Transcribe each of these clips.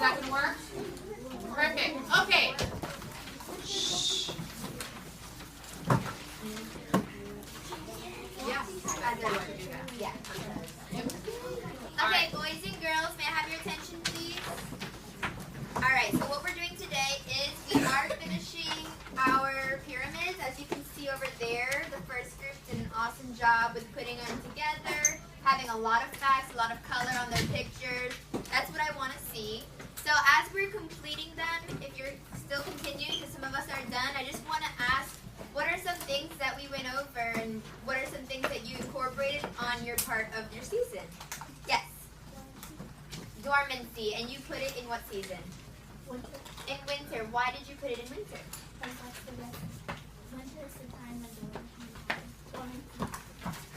that going to work? Perfect. Okay. Yeah. Yeah. Okay, boys and girls, may I have your attention, please? All right, so what we're doing today is we are finishing our pyramids. As you can see over there, the first group did an awesome job with putting them together, having a lot of facts, a lot of color on their pictures. That's what I want to see. So as we're completing them, if you're still continuing, because some of us are done, I just want to ask, what are some things that we went over and what are some things that you incorporated on your part of your season? Yes. Dormancy. And you put it in what season? Winter. In winter. Why did you put it in winter? Because that's the best. Winter is the time when the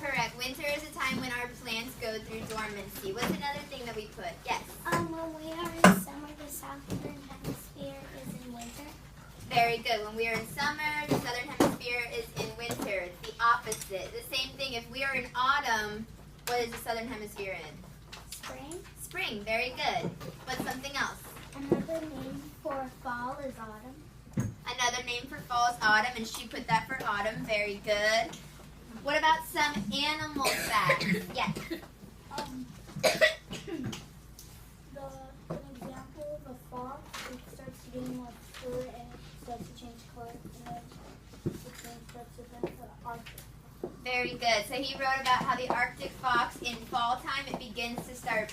Correct. Winter is a time when our plants go through dormancy. What's another thing that we put? Yes. When we are in summer, the southern hemisphere is in winter. Very good. When we are in summer, the southern hemisphere is in winter. It's the opposite. The same thing. If we are in autumn, what is the southern hemisphere in? Spring. Spring. Very good. What's something else? Another name for fall is autumn. Another name for fall is autumn, and she put that for autumn. Very good. What about some animal facts? Yes. An example of a fox, it starts to gain more fur and it starts to change color, and then the change starts to turn to Arctic. Very good. So he wrote about how the Arctic fox in fall time, it begins to start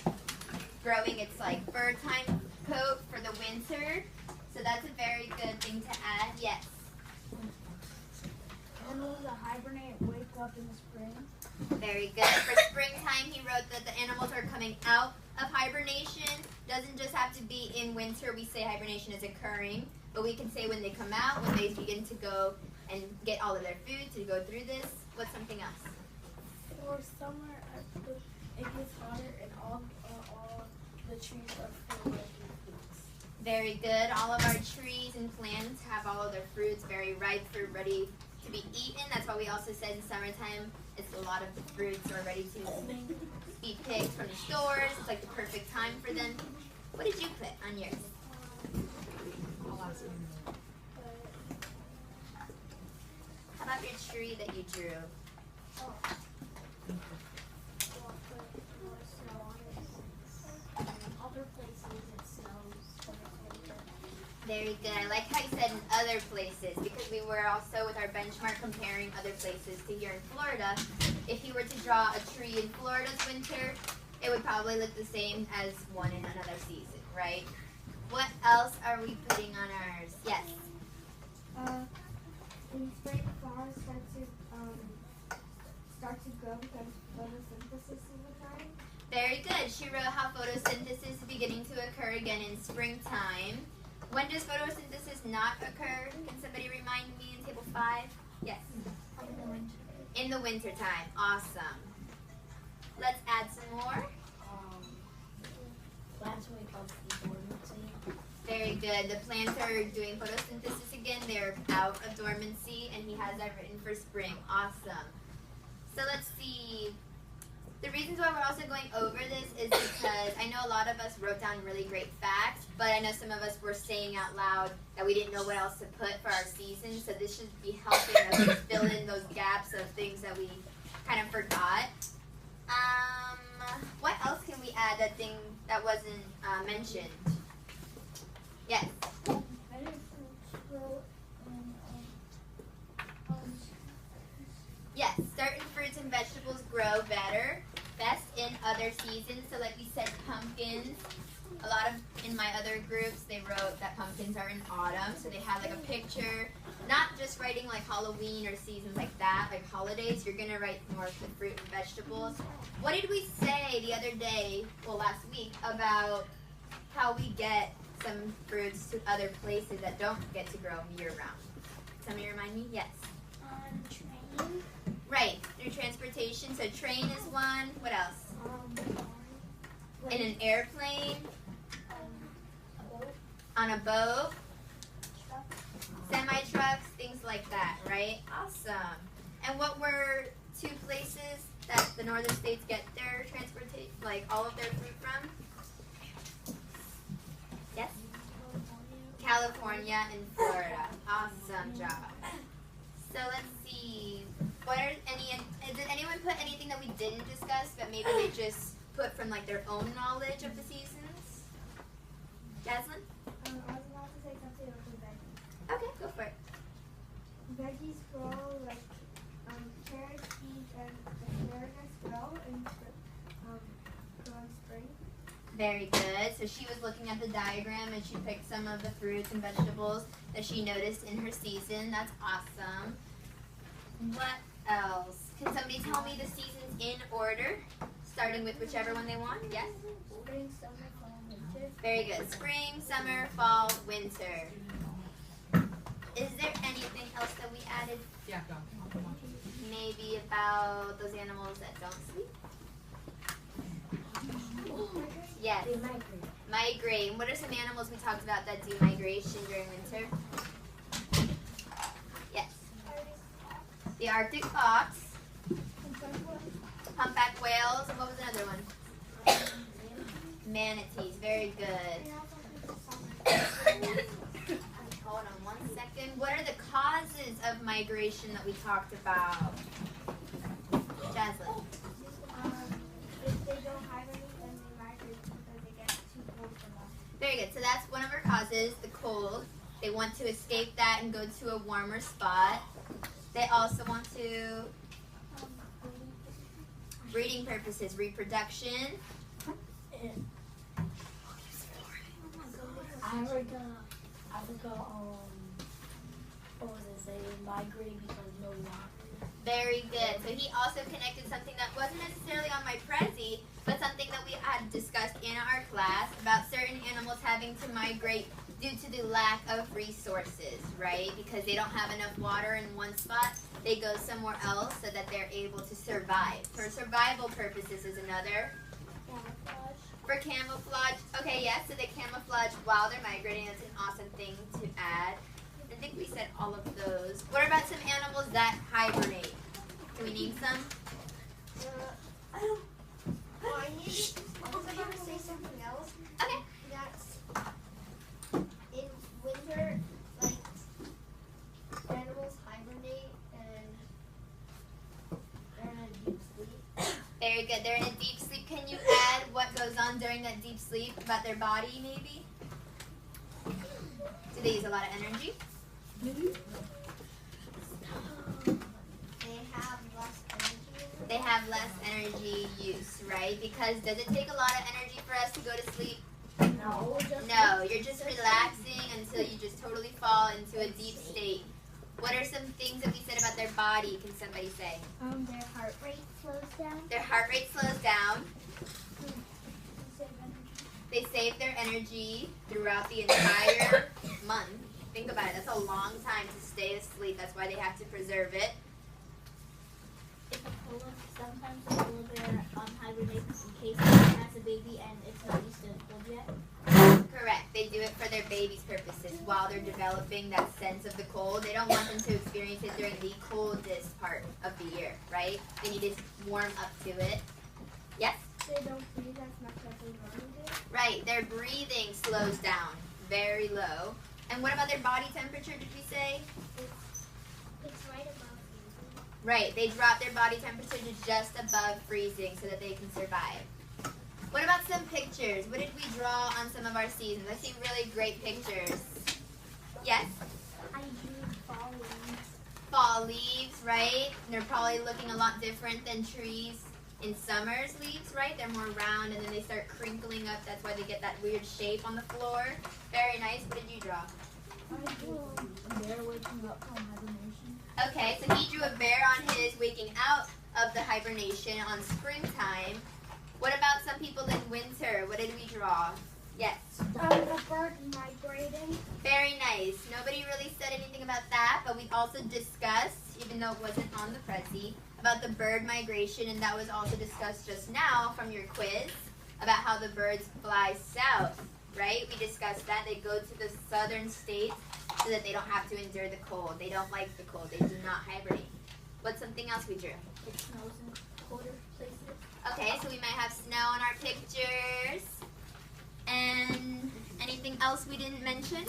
growing its like fur time coat for the winter. So that's a very good thing to add. Yes. Animals that hibernate wake up in the spring. Very good. For springtime, he wrote that the animals are coming out of hibernation. Doesn't just have to be in winter. We say hibernation is occurring, but we can say when they come out, when they begin to go and get all of their food to go through this. What's something else? For summer, it gets hotter and all the trees are full of fruits. Very good. All of our trees and plants have all of their fruits very ripe for ready to be eaten. That's why we also said in summertime, it's a lot of the fruits are ready to be picked from the stores. It's like the perfect time for them. What did you put on yours? How about your tree that you drew? Other places it snows. Very good. I like how you said in other places, because we were also with our benchmark comparing other places to here in Florida. If you were to draw a tree in Florida's winter, it would probably look the same as one in another season, right? What else are we putting on ours? Yes. In spring, flowers start to grow because photosynthesis is occurring. Very good. She wrote how photosynthesis is beginning to occur again in springtime. When does photosynthesis not occur? Can somebody remind me in table 5? Yes. In the winter. In the winter time. Awesome. Let's add some more. Plants wake up before dormancy. Very good. The plants are doing photosynthesis again. They're out of dormancy, and he has that written for spring. Awesome. So let's see. The reasons why we're also going over this is because I know a lot of us wrote down really great facts, but I know some of us were saying out loud that we didn't know what else to put for our season, so this should be helping us fill in those gaps of things that we kind of forgot. What else can we add that wasn't mentioned? Yes. Yes, certain fruits and vegetables grow best in other seasons. So like we said, pumpkins. A lot of, in my other groups, they wrote that pumpkins are in autumn. So they had like a picture, not just writing like Halloween or seasons like that, like holidays. You're going to write more of the fruit and vegetables. What did we say the other day, well last week, about how we get some fruits to other places that don't get to grow year-round? Somebody remind me? Yes. Train. Right, through transportation. So train is one. What else? In an airplane. A boat. On a boat. Truck. Semi-trucks, things like that, right? Awesome. And what were 2 places that the northern states get their transportation, like all of their fruit from? California, and Florida. Awesome job. So let's see. Did anyone put anything that we didn't discuss, but maybe they just put from like their own knowledge of the seasons? Jaslyn? I was about to say something about the veggies. Okay, go for it. Veggies grow like carrots, peas, and asparagus grow in spring. Very good. So she was looking at the diagram and she picked some of the fruits and vegetables that she noticed in her season. That's awesome. What else? Can somebody tell me the seasons in order, starting with whichever one they want? Yes? Spring, summer, fall, winter. Very good. Spring, summer, fall, winter. Is there anything else that we added? Yeah, go. Maybe about those animals that don't sleep? Yes. They migrate. Migrate. And what are some animals we talked about that do migration during winter? Yes. The Arctic fox, humpback whales, and what was another one? Manatees. Very good. Hold on one second. What are the causes of migration that we talked about? Jaslyn. If they don't hibernate, then they migrate because they get too cold for them. Very good. So that's one of our causes, the cold. They want to escape that and go to a warmer spot. They also want to, breeding purposes, reproduction. Africa, what was it say? Migrate because no water. Very good. So he also connected something that wasn't necessarily on my Prezi, but something that we had discussed in our class about certain animals having to migrate due to the lack of resources, right? Because they don't have enough water in one spot, they go somewhere else so that they're able to survive. For survival purposes is another. Camouflage. For camouflage, okay, yes, so they camouflage while they're migrating. That's an awesome thing to add. I think we said all of those. What about some animals that hibernate? Can we name some? I was about to say something else. Okay. That's in winter, like animals hibernate and they're in a deep sleep. Very good. They're in a deep sleep. Can you add what goes on during that deep sleep about their body, maybe? Do they use a lot of energy? They have less energy. They have less energy use, right? Because does it take a lot of energy for us to go to sleep? No. No, you're just relaxing until you just totally fall into a deep state. What are some things that we said about their body? Can somebody say? Their heart rate slows down. Their heart rate slows down. They save their energy throughout the entire month. Think about it. That's a long time to stay asleep. That's why they have to preserve it. Sometimes the polar bear hibernates in case it has a baby and it's not used to cold yet. Correct. They do it for their baby's purposes while they're developing that sense of the cold. They don't want them to experience it during the coldest part of the year, right? They need to warm up to it. Yes? They don't breathe as much as they normally do. Right. Their breathing slows down very low. And what about their body temperature, did we say? It's right above freezing. Right. They drop their body temperature to just above freezing so that they can survive. What about some pictures? What did we draw on some of our seasons? I see really great pictures. Yes? I drew fall leaves. Fall leaves, right? They're probably looking a lot different than trees in summer's leaves, right? They're more round and then they start crinkling up. That's why they get that weird shape on the floor. Very nice. What did you draw? I drew A bear waking up from hibernation. Okay, so he drew a bear on his waking out of the hibernation on springtime. What about some people in winter? What did we draw? Yes. the bird migrating. Very nice. Nobody really said anything about that, but we also discussed, even though it wasn't on the Prezi, about the bird migration, and that was also discussed just now from your quiz about how the birds fly south, right? We discussed that. They go to the southern states so that they don't have to endure the cold. They don't like the cold. They do not hibernate. What's something else we drew? It snows in colder places. Okay, so we might have snow on our pictures. And anything else we didn't mention?